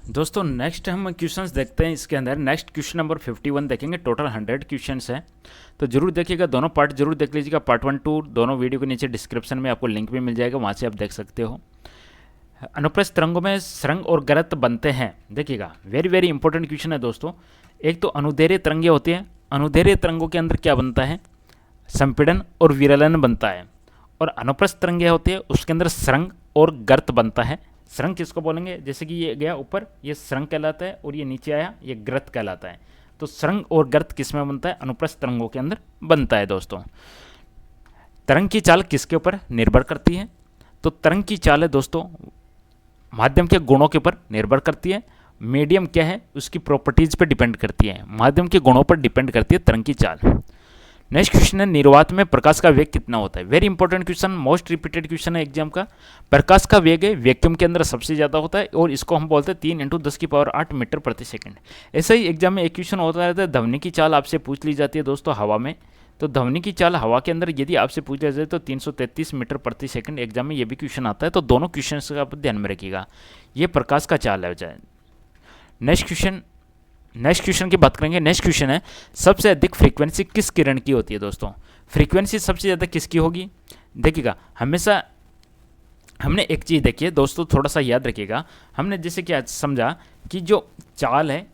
दोस्तों नेक्स्ट हम क्वेश्चंस देखते हैं। इसके अंदर नेक्स्ट क्वेश्चन नंबर 51 देखेंगे। टोटल 100 क्वेश्चंस हैं, तो जरूर देखिएगा, दोनों पार्ट जरूर देख लीजिएगा। पार्ट 1 2 दोनों वीडियो के नीचे डिस्क्रिप्शन में आपको लिंक भी मिल जाएगा, वहाँ से आप देख सकते हो। अनुप्रस्थ तरंगों में सरंग और गरत बनते हैं। देखिएगा, वेरी वेरी इंपॉर्टेंट क्वेश्चन है दोस्तों। एक तो अनुदैर्घ्य तरंगे होती हैं, अनुदैर्घ्य तरंगों के अंदर क्या बनता है? संपीड़न और विरलन बनता है। और अनुप्रस्थ तरंगे होती है, उसके अंदर सरंग और गर्त बनता है। सरंग किसको बोलेंगे? जैसे कि ये गया ऊपर, ये सरंग कहलाता है, और ये नीचे आया, ये ग्रत कहलाता है। तो सरंग और गर्त किस में बनता है? अनुप्रस्थ तरंगों के अंदर बनता है दोस्तों। तरंग की चाल किसके ऊपर निर्भर करती है? तो तरंग की चाल है दोस्तों माध्यम के गुणों के ऊपर निर्भर करती है। मीडियम क्या है, उसकी प्रॉपर्टीज पर डिपेंड करती है। माध्यम के गुणों पर डिपेंड करती है तरंग की चाल। नेक्स्ट क्वेश्चन है, निर्वात में प्रकाश का वेग कितना होता है? Very important question, most repeated question है एग्जाम का। प्रकाश का वेग है वैक्यूम के अंदर सबसे ज़्यादा होता है, और इसको हम बोलते हैं 3 × 10⁸ मीटर प्रति सेकंड। ऐसा ही एग्जाम में एक क्वेश्चन होता रहता है, ध्वनि की चाल आपसे पूछ ली जाती है दोस्तों हवा में। तो ध्वनि की चाल हवा के अंदर यदि आपसे पूछ लिया जाए तो 333 मीटर प्रति सेकंड एग्जाम में ये भी क्वेश्चन आता है। तो दोनों क्वेश्चन का आप ध्यान में रखिएगा, ये प्रकाश का चाल है जाए। नेक्स्ट क्वेश्चन की बात करेंगे। नेक्स्ट क्वेश्चन है, सबसे अधिक फ्रीक्वेंसी किस किरण की होती है दोस्तों? फ्रीक्वेंसी सबसे ज़्यादा किसकी होगी? देखिएगा, हमेशा हमने एक चीज़ देखी है दोस्तों, थोड़ा सा याद रखिएगा। हमने जैसे क्या समझा कि जो चाल है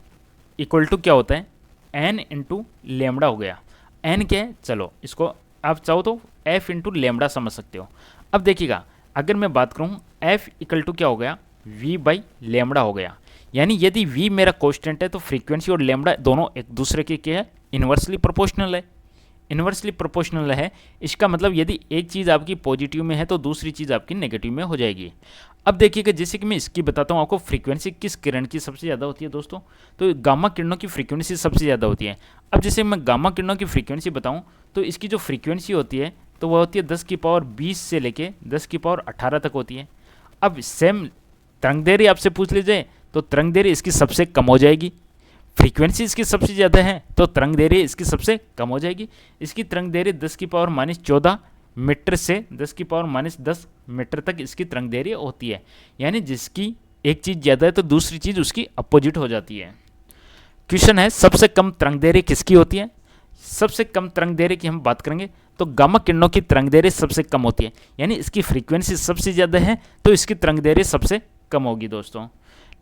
इक्वल टू क्या होता है? n × लेमड़ा हो गया। n क्या है? चलो इसको आप चाहो तो f × लेमड़ा समझ सकते हो। अब देखिएगा, अगर मैं बात करूँ f इक्वल टू क्या हो गया? v/लेमड़ा हो गया। यानी यदि v मेरा कांस्टेंट है तो फ्रीक्वेंसी और लेमड़ा दोनों एक दूसरे के क्या है? इन्वर्सली प्रोपोर्शनल है। इन्वर्सली प्रोपोर्शनल है, इसका मतलब यदि एक चीज़ आपकी पॉजिटिव में है तो दूसरी चीज़ आपकी नेगेटिव में हो जाएगी। अब देखिएगा, जैसे कि मैं इसकी बताता हूँ आपको, फ्रीक्वेंसी किस किरण की सबसे ज़्यादा होती है दोस्तों? तो गामा किरणों की फ्रीक्वेंसी सबसे ज़्यादा होती है। अब जैसे मैं गामा किरणों की फ्रीक्वेंसी बताऊँ तो इसकी जो फ्रीक्वेंसी होती है तो वह होती है 10⁻20 से लेके 10⁻18 तक होती है। अब सेम तरंगदैर्घ्य आपसे पूछ लीजिए तो तरंगदैर्घ्य इसकी सबसे कम हो जाएगी। फ्रीक्वेंसी इसकी सबसे ज़्यादा है तो तरंगदैर्घ्य इसकी सबसे कम हो जाएगी। इसकी तरंगदैर्घ्य 10⁻14 मीटर से 10⁻10 मीटर तक इसकी तरंगदैर्घ्य होती है। यानी जिसकी एक चीज़ ज़्यादा है तो दूसरी चीज़ उसकी अपोजिट हो जाती है। क्वेश्चन है, सबसे कम तरंगदैर्घ्य किसकी होती है? सबसे कम तरंगदैर्घ्य की हम बात करेंगे तो गामा किरणों की तरंगदैर्घ्य सबसे कम होती है। यानी इसकी फ्रीक्वेंसी सबसे ज़्यादा है तो इसकी तरंगदैर्घ्य सबसे कम होगी दोस्तों।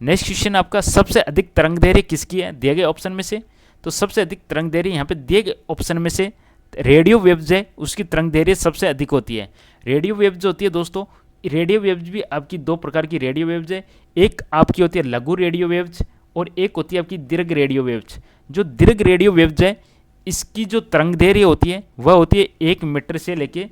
नेक्स्ट क्वेश्चन आपका, सबसे अधिक तरंगदैर्घ्य किसकी है दिए गए ऑप्शन में से? तो सबसे अधिक तरंगदैर्घ्य यहाँ पे दिए गए ऑप्शन में से रेडियो वेव्स है, उसकी तरंगदैर्घ्य सबसे अधिक होती है। रेडियो वेव्स जो होती है दोस्तों, रेडियो वेव्स भी आपकी दो प्रकार की रेडियो वेव्स है। एक आपकी होती है लघु रेडियो वेव्स और एक होती है आपकी दीर्घ रेडियो वेव्स। जो दीर्घ रेडियो वेव्स है इसकी जो तरंगदैर्घ्य होती है वह होती है 1 मीटर से लेके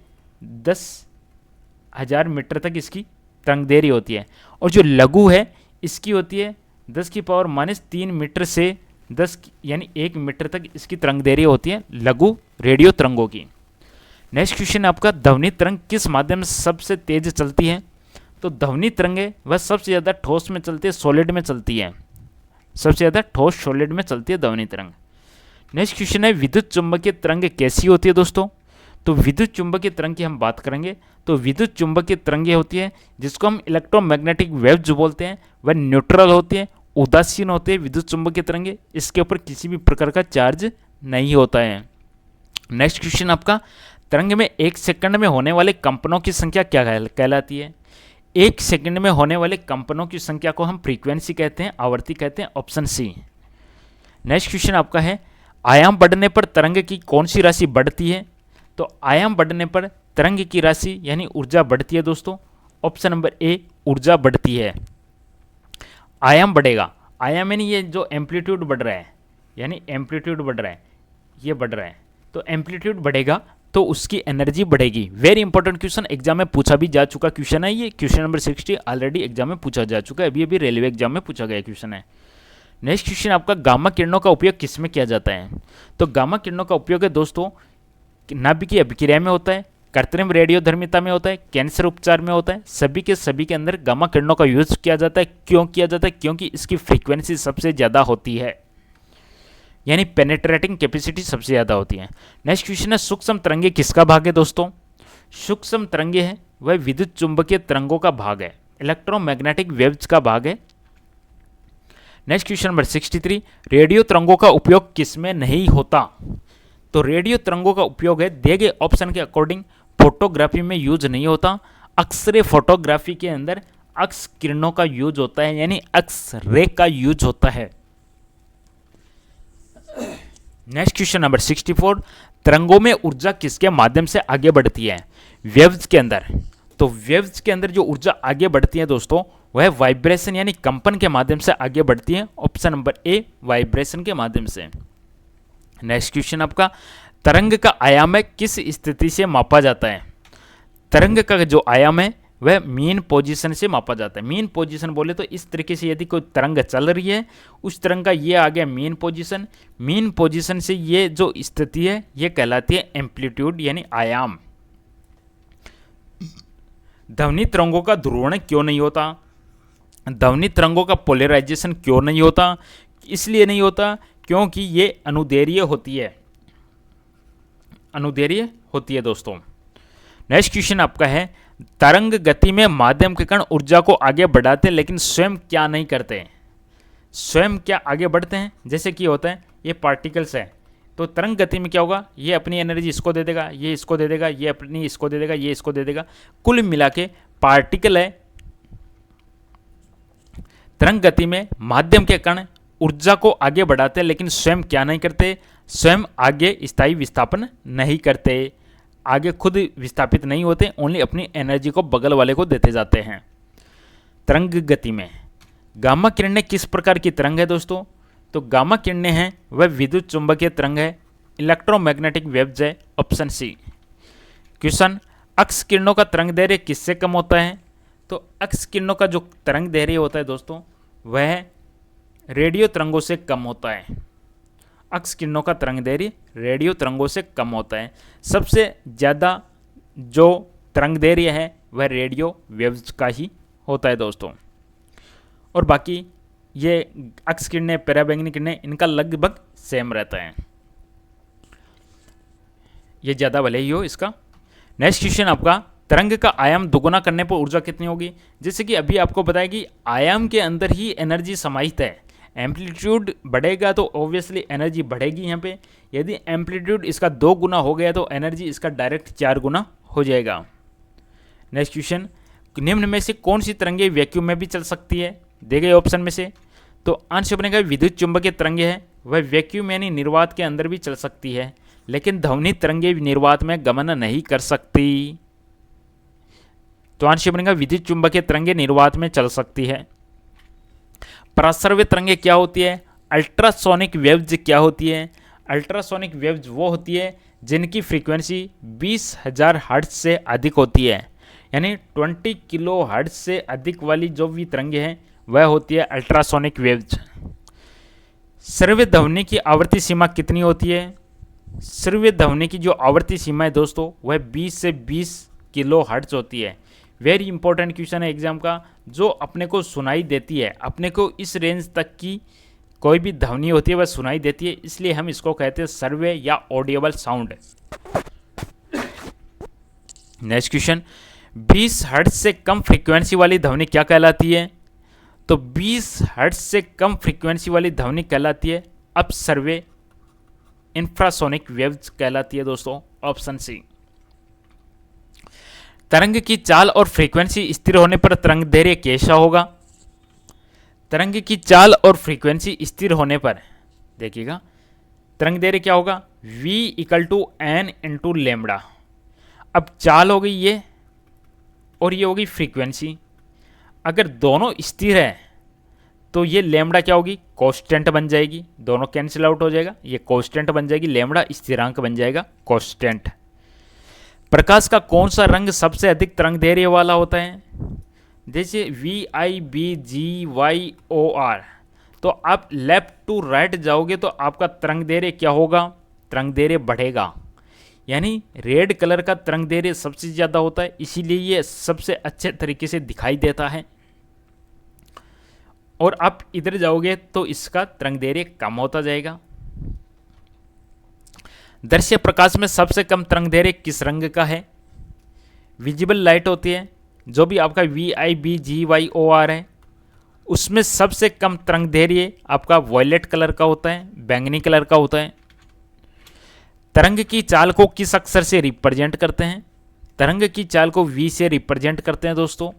10,000 मीटर तक इसकी तरंगदैर्घ्य होती है। और जो लघु है इसकी होती है 10⁻³ मीटर से 10 यानी 1 मीटर तक इसकी तरंगदैर्घ्य होती है लघु रेडियो तरंगों की। नेक्स्ट क्वेश्चन आपका, ध्वनि तरंग किस माध्यम से सबसे तेज चलती है? तो ध्वनि तरंगे वह सबसे ज़्यादा ठोस में चलती है, सॉलिड में चलती है। सबसे ज़्यादा ठोस सॉलिड में चलती है ध्वनि तरंग। नेक्स्ट क्वेश्चन है, विद्युत चुंबकीय तरंग कैसी होती है दोस्तों? तो विद्युत चुंबकीय तरंग की हम बात करेंगे तो विद्युत चुंबकीय तरंगें होती है जिसको हम इलेक्ट्रोमैग्नेटिक वेव्स जो बोलते हैं, वह न्यूट्रल होती है, उदासीन होती है विद्युत चुंबकीय तरंगें। इसके ऊपर किसी भी प्रकार का चार्ज नहीं होता है। नेक्स्ट क्वेश्चन आपका, तरंग में 1 सेकंड में होने वाले कंपनों की संख्या क्या कहलाती है? 1 सेकंड में होने वाले कंपनों की संख्या को हम फ्रीक्वेंसी कहते हैं, आवृत्ति कहते हैं, ऑप्शन सी। नेक्स्ट क्वेश्चन आपका है, आयाम बढ़ने पर तरंग की कौन सी राशि बढ़ती है? तो आयाम बढ़ने पर तरंग की राशि यानी ऊर्जा बढ़ती है दोस्तों। ऑप्शन नंबर ए, ऊर्जा बढ़ती है। आयाम बढ़ेगा, आयाम यानी ये जो एम्पलीट्यूड बढ़ रहा है, यानी एम्पलीट्यूड बढ़ रहा है, ये बढ़ रहा है, तो एम्पलीट्यूड बढ़ेगा तो उसकी एनर्जी बढ़ेगी। वेरी इंपॉर्टेंट क्वेश्चन, एग्जाम में पूछा भी जा चुका क्वेश्चन है ये। क्वेश्चन नंबर 60 ऑलरेडी एग्जाम में पूछा जा चुका है, अभी अभी रेलवे एग्जाम में पूछा गया क्वेश्चन है। नेक्स्ट क्वेश्चन आपका, गामा किरणों का उपयोग किस में किया जाता है? तो गामा किरणों का उपयोग है दोस्तों नाभिकीय अभिक्रिया में होता है, कृत्रिम रेडियोधर्मिता में होता है, कैंसर उपचार में होता है। सभी के अंदर गामा किरणों का यूज किया जाता है। क्यों किया जाता है? क्योंकि इसकी फ्रीक्वेंसी सबसे ज़्यादा होती है, यानी पेनेट्रेटिंग कैपेसिटी सबसे ज़्यादा होती है। नेक्स्ट क्वेश्चन है, सूक्ष्म तरंगे किसका भाग है दोस्तों? सूक्ष्म तरंगे है वह विद्युत चुंबकीय तरंगों का भाग है, इलेक्ट्रोमैग्नेटिक वेव्स का भाग है। नेक्स्ट क्वेश्चन नंबर 63, रेडियो तरंगों का उपयोग किसमें नहीं होता? तो रेडियो तरंगों का उपयोग है दिए गए ऑप्शन के अकॉर्डिंग फोटोग्राफी में यूज नहीं होता। एक्सरे फोटोग्राफी के अंदर एक्स किरणों का यूज होता है, यानी एक्स रे का यूज होता है। नेक्स्ट क्वेश्चन नंबर 64, तरंगों में ऊर्जा किसके माध्यम से आगे बढ़ती है? वेव्स के अंदर। तो वेव्स के अंदर जो ऊर्जा आगे बढ़ती है दोस्तों, वह वाइब्रेशन यानी कंपन के माध्यम से आगे बढ़ती है। ऑप्शन नंबर ए, वाइब्रेशन के माध्यम से। नेक्स्ट क्वेश्चन आपका, तरंग का आयाम है किस स्थिति से मापा जाता है? तरंग का जो आयाम है वह मीन पोजीशन से मापा जाता है। मीन पोजीशन बोले तो इस तरीके से, यदि कोई तरंग चल रही है, उस तरंग का ये आ गया मीन पोजीशन। मीन पोजीशन से ये जो स्थिति है ये कहलाती है एम्पलीट्यूड यानी आयाम। ध्वनि तरंगों का ध्रुवण क्यों नहीं होता? ध्वनि तरंगों का पोलराइजेशन क्यों नहीं होता? इसलिए नहीं होता क्योंकि ये अनुदैर्घ्य होती है, अनुदैर्घ्य होती है दोस्तों। नेक्स्ट क्वेश्चन आपका है, तरंग गति में माध्यम के कण ऊर्जा को आगे बढ़ाते हैं लेकिन स्वयं क्या नहीं करते? स्वयं क्या आगे बढ़ते हैं? जैसे कि होता है ये पार्टिकल्स है, तो तरंग गति में क्या होगा, ये अपनी एनर्जी इसको दे देगा, ये इसको दे देगा, ये अपनी इसको दे देगा, ये इसको दे देगा, कुल मिला के पार्टिकल है। तरंग गति में माध्यम के कण ऊर्जा को आगे बढ़ाते हैं लेकिन स्वयं क्या नहीं करते? स्वयं आगे स्थायी विस्थापन नहीं करते, आगे खुद विस्थापित नहीं होते, ओनली अपनी एनर्जी को बगल वाले को देते जाते हैं। तरंग गति में गामा किरणें किस प्रकार की तरंग है दोस्तों? तो गामा किरणें हैं वह विद्युत चुंबकीय तरंग है, इलेक्ट्रोमैग्नेटिक वेव्स है। Option C. क्वेश्चन, एक्स किरणों का तरंग दैर्घ्य किससे कम होता है? तो एक्स किरणों का जो तरंग दैर्घ्य होता है दोस्तों, वह रेडियो तरंगों से कम होता है। एक्स किरणों का तरंग दैर्घ्य रेडियो तरंगों से कम होता है। सबसे ज़्यादा जो तरंग दैर्घ्य है वह रेडियो वेव्स का ही होता है दोस्तों। और बाकी ये एक्स किरणें, पराबैंगनी किरणें, इनका लगभग सेम रहता है, ये ज़्यादा भले ही हो इसका। नेक्स्ट क्वेश्चन आपका, तरंग का आयाम दुगुना करने पर ऊर्जा कितनी होगी? जैसे कि अभी आपको बताया कि आयाम के अंदर ही एनर्जी समाहित है। एम्पलीट्यूड बढ़ेगा तो ऑब्वियसली एनर्जी बढ़ेगी यहाँ पे। यदि एम्पलीट्यूड इसका 2 गुना हो गया तो एनर्जी इसका डायरेक्ट 4 गुना हो जाएगा। नेक्स्ट क्वेश्चन, निम्न में से कौन सी तरंगें वैक्यूम में भी चल सकती है? दे गए ऑप्शन में से तो आंसर बनेगा विद्युत चुंबकीय तरंगें है वह वैक्यूम यानी निर्वात के अंदर भी चल सकती है, लेकिन ध्वनि तरंगें निर्वात में गमन नहीं कर सकती। तो आंसर बनेगा विद्युत चुंबकीय तरंगें निर्वात में चल सकती है। पराश्रव्य तरंगें क्या होती है? अल्ट्रासोनिक वेव्स क्या होती है? अल्ट्रासोनिक वेव्स वो होती है जिनकी फ्रीक्वेंसी 20,000 हर्ट्ज से अधिक होती है, यानी 20 किलो हर्ट्ज से अधिक वाली जो भी तरंगें हैं वह होती है अल्ट्रासोनिक वेव्स। श्रव्य ध्वनि की आवृत्ति सीमा कितनी होती है? श्रव्य ध्वनि की जो आवृत्ति सीमा है दोस्तों वह 20 से 20 किलो हर्ट्ज होती है। वेरी इंपॉर्टेंट क्वेश्चन है एग्जाम का, जो अपने को सुनाई देती है, अपने को इस रेंज तक की कोई भी ध्वनि होती है वह सुनाई देती है, इसलिए हम इसको कहते हैं सर्वे या audible sound. Next question, 20 hertz से कम फ्रीक्वेंसी वाली ध्वनि क्या कहलाती है? तो 20 हर्ट्ज से कम फ्रीक्वेंसी वाली ध्वनि कहलाती है अपसर्वे इंफ्रासोनिक वेव्स कहलाती है दोस्तों। Option C. तरंग की चाल और फ्रीक्वेंसी स्थिर होने पर तरंग दैर्घ्य कैसा होगा? तरंग की चाल और फ्रीक्वेंसी स्थिर होने पर देखिएगा तरंग दैर्घ्य क्या होगा? v = n × lambda. अब चाल हो गई ये और ये होगी फ्रीक्वेंसी। अगर दोनों स्थिर है तो ये लैम्बडा क्या होगी? कांस्टेंट बन जाएगी, दोनों कैंसिल आउट हो जाएगा, ये कांस्टेंट बन जाएगी, लैम्बडा स्थिरांक बन जाएगा कांस्टेंट। प्रकाश का कौन सा रंग सबसे अधिक तरंग दैर्घ्य वाला होता है? जैसे VIBGYOR, तो आप लेफ्ट टू राइट जाओगे तो आपका तरंग दैर्घ्य क्या होगा? तरंग दैर्घ्य बढ़ेगा, यानी रेड कलर का तरंग दैर्घ्य सबसे ज़्यादा होता है, इसीलिए ये सबसे अच्छे तरीके से दिखाई देता है। और आप इधर जाओगे तो इसका तरंग दैर्घ्य कम होता जाएगा। दृश्य प्रकाश में सबसे कम तरंग दैर्घ्य किस रंग का है? विजिबल लाइट होती है, जो भी आपका VIBGYOR है उसमें सबसे कम तरंगदैर्घ्य आपका वॉयलेट कलर का होता है, बैंगनी कलर का होता है। तरंग की चाल को किस अक्षर से रिप्रेजेंट करते हैं? तरंग की चाल को V से रिप्रेजेंट करते हैं दोस्तों।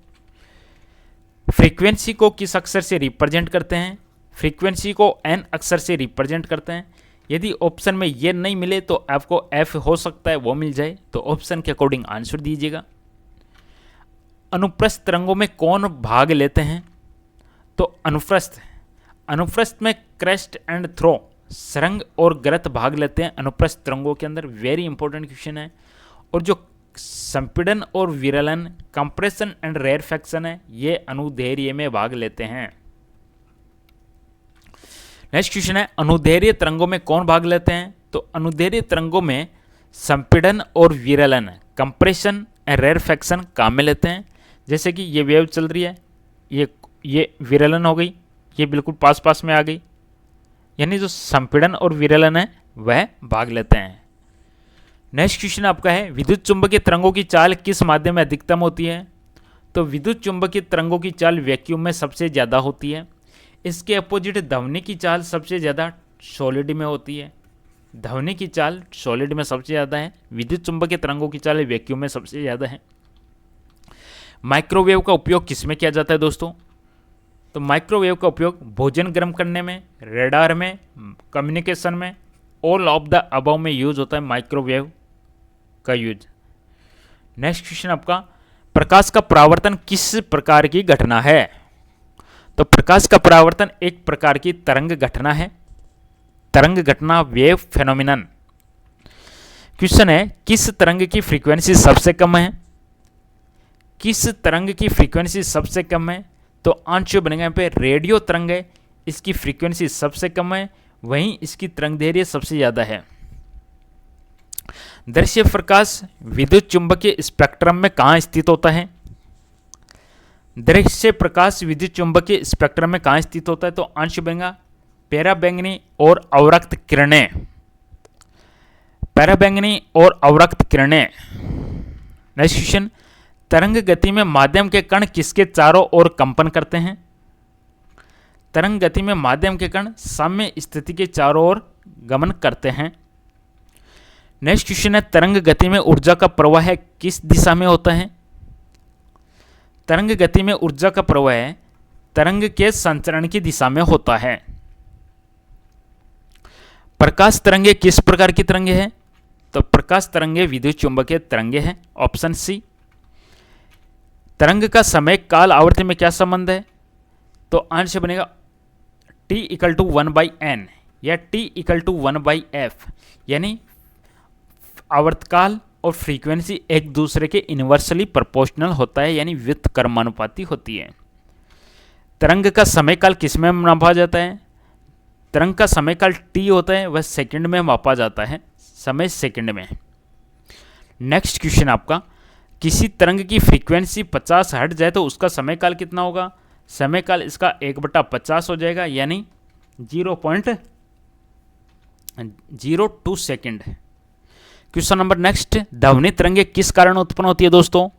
फ्रीक्वेंसी को किस अक्षर से रिप्रेजेंट करते हैं? फ्रीक्वेंसी को N अक्षर से रिप्रेजेंट करते हैं। यदि ऑप्शन में ये नहीं मिले तो आपको F हो सकता है वो मिल जाए, तो ऑप्शन के अकॉर्डिंग आंसर दीजिएगा। अनुप्रस्थ तरंगों में कौन भाग लेते हैं? तो अनुप्रस्थ में क्रेस्ट एंड थ्रो, सरंग और गरत भाग लेते हैं अनुप्रस्थ तरंगों के अंदर। वेरी इंपॉर्टेंट क्वेश्चन है। और जो संपीड़न और विरलन, कंप्रेशन एंड रेरफैक्शन है, ये अनुदैर्घ्य में भाग लेते हैं। नेक्स्ट क्वेश्चन है, अनुदैर्घ्य तरंगों में कौन भाग लेते हैं? तो अनुदैर्घ्य तरंगों में संपीड़न और विरलन, कंप्रेशन एंड रेरफैक्शन काम में लेते हैं। जैसे कि ये वेव चल रही है, ये विरलन हो गई, ये बिल्कुल पास पास में आ गई, यानी जो संपीड़न और विरलन है वह भाग लेते हैं। नेक्स्ट क्वेश्चन आपका है, विद्युत चुंबकीय तरंगों की चाल किस माध्यम में अधिकतम होती है? तो विद्युत चुंबकीय तरंगों की चाल वैक्यूम में सबसे ज़्यादा होती है। इसके अपोजिट ध्वनि की चाल सबसे ज़्यादा सॉलिड में होती है। ध्वनि की चाल सॉलिड में सबसे ज़्यादा है, विद्युत चुंबकीय तरंगों की चाल वैक्यूम में सबसे ज़्यादा है। माइक्रोवेव का उपयोग किस में किया जाता है दोस्तों? तो माइक्रोवेव का उपयोग भोजन गर्म करने में, रेडार में, कम्युनिकेशन में, ऑल ऑफ द अबव में यूज होता है माइक्रोवेव का यूज। नेक्स्ट क्वेश्चन आपका, प्रकाश का परावर्तन किस प्रकार की घटना है? तो प्रकाश का परावर्तन एक प्रकार की तरंग घटना है, तरंग घटना, वेव फेनोमिनन। क्वेश्चन है, किस तरंग की फ्रीक्वेंसी सबसे कम है? किस तरंग की फ्रीक्वेंसी सबसे कम है? तो आंसर बनेगा यहाँ पे रेडियो तरंग है, इसकी फ्रीक्वेंसी सबसे कम है, वहीं इसकी तरंगदैर्घ्य सबसे ज़्यादा है। दृश्य प्रकाश विद्युत चुंबकीय स्पेक्ट्रम में कहाँ स्थित होता है? दृश्य प्रकाश विद्युत चुंबकीय स्पेक्ट्रम में कहाँ स्थित होता है? तो आंसर बनेगा पराबैंगनी और अवरक्त किरणें, पराबैंगनी और अवरक्त किरणें। नेक्स्ट क्वेश्चन, तरंग गति में माध्यम के कण किसके चारों ओर कंपन करते हैं? तरंग गति में माध्यम के कण साम्य स्थिति के चारों ओर गमन करते हैं। नेक्स्ट क्वेश्चन है, तरंग गति में ऊर्जा का प्रवाह किस दिशा में होता है? तरंग गति में ऊर्जा का प्रवाह तरंग के संचरण की दिशा में होता है। प्रकाश तरंगे किस प्रकार की तरंगे हैं? तो प्रकाश तरंगे विद्युत चुंबकीय तरंगे हैं, ऑप्शन सी। तरंग का समय काल आवर्ती में क्या संबंध है? तो आंसर बनेगा T = 1/n या T = 1/f, यानी आवर्तकाल और फ्रीक्वेंसी एक दूसरे के इनवर्सली प्रोपोर्शनल होता है, यानी व्युत्क्रमानुपाती होती है। तरंग का समय काल किस में मापा जाता है? तरंग का समय काल T होता है, वह सेकंड में मापा जाता है, समय सेकंड में। नेक्स्ट क्वेश्चन आपका, किसी तरंग की फ्रीक्वेंसी 50 हट जाए तो उसका समय काल कितना होगा? समय काल इसका 1/50 हो जाएगा, यानी 0.02 सेकेंड। क्वेश्चन नंबर नेक्स्ट, ध्वनि तरंगे किस कारण उत्पन्न होती है दोस्तों?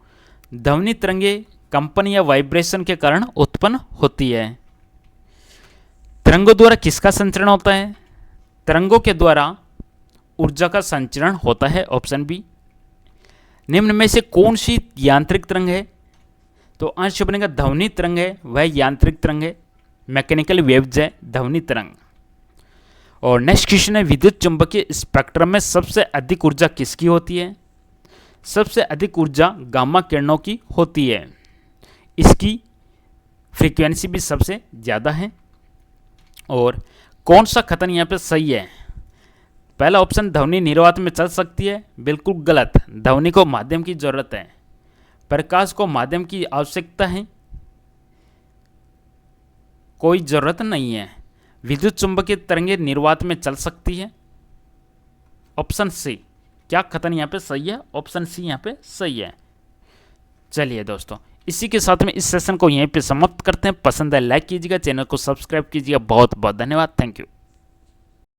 ध्वनि तरंगे कंपन या वाइब्रेशन के कारण उत्पन्न होती है। तरंगों द्वारा किसका संचरण होता है? तरंगों के द्वारा ऊर्जा का संचरण होता है, ऑप्शन बी। निम्न में से कौन सी यांत्रिक तरंग है? तो आंसर बनेगा ध्वनि तरंग है, वह यांत्रिक तरंग है, मैकेनिकल वेव्स है ध्वनि तरंग। और नेक्स्ट क्वेश्चन है, विद्युत चुंबकीय स्पेक्ट्रम में सबसे अधिक ऊर्जा किसकी होती है? सबसे अधिक ऊर्जा गामा किरणों की होती है, इसकी फ्रीक्वेंसी भी सबसे ज़्यादा है। और कौन सा कथन यहाँ पे सही है? पहला ऑप्शन, ध्वनि निर्वात में चल सकती है, बिल्कुल गलत। ध्वनि को माध्यम की जरूरत है, प्रकाश को माध्यम की आवश्यकता है, कोई जरूरत नहीं है। विद्युत चुंबकीय तरंगें निर्वात में चल सकती है, ऑप्शन सी। क्या कथन यहाँ पे सही है? ऑप्शन सी यहाँ पे सही है। चलिए दोस्तों, इसी के साथ में इस सेशन को यहीं पे समाप्त करते हैं। पसंद है लाइक कीजिएगा, चैनल को सब्सक्राइब कीजिएगा। बहुत बहुत धन्यवाद, थैंक यू।